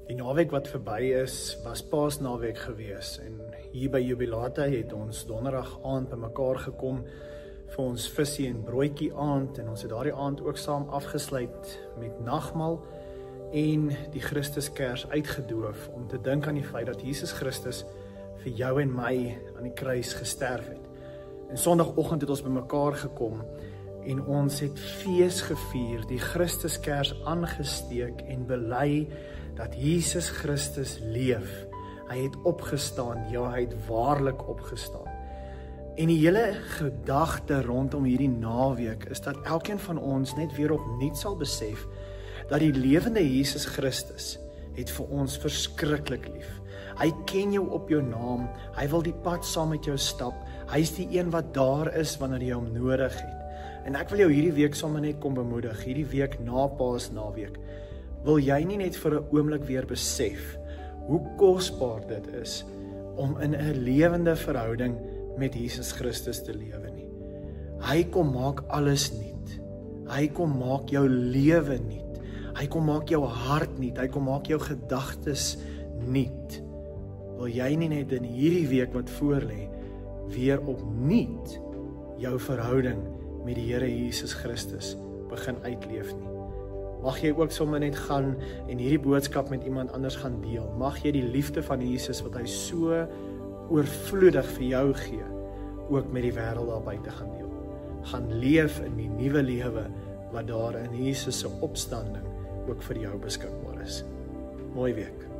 Die naweek wat verby is, was Paasnaweek gewees en hier by Jubilate het ons donderdag aand by mekaar gekom vir ons visie en broodjie aand en ons het daardie aand ook saam afgesluit met nagmaal en die Christuskers uitgedoof om te dink aan die feit dat Jesus Christus vir jou en my aan die kruis gesterf het. En Sondagoggend het ons by mekaar gekom en ons het fees gevier, die Christuskers aangesteek en bely dat Jesus Christus leef. Hy het opgestaan, ja, hy het waarlik opgestaan. En die hele gedagte rondom hierdie naweek is dat elkeen van ons net weer opnuut sal besef dat die lewende Jesus Christus het vir ons verskriklik lief. Hy ken jou op jou naam, hy wil die pad saam met jou stap, hy is die een wat daar is wanneer jy hom nodig het. En ek wil jou hierdie week sommer net kom bemoedig, hierdie week na Paasnaweek, wil jy nie net vir 'n oomblik weer besef hoe kosbaar dit is om in 'n lewende verhouding met Jesus Christus te lewe nie. Hy kom maak alles nuut. Hy kom maak jou lewe nuut. Hy kom maak jou hart nuut. Hy kom maak jou gedagtes nuut. Wil jy nie net in hierdie week wat voorlê weer opnuut jou verhouding met die Here Jesus Christus begin uitleef nie? Mag jy ook sommer net gaan en hierdie boodskap met iemand anders gaan deel. Mag jy die liefde van Jesus wat hy so oorvloedig vir jou gee, ook met die wêreld daar buite gaan deel. Gaan leef in die nuwe lewe wat daar in Jesus se opstanding ook vir jou beskikbaar is. Mooi week.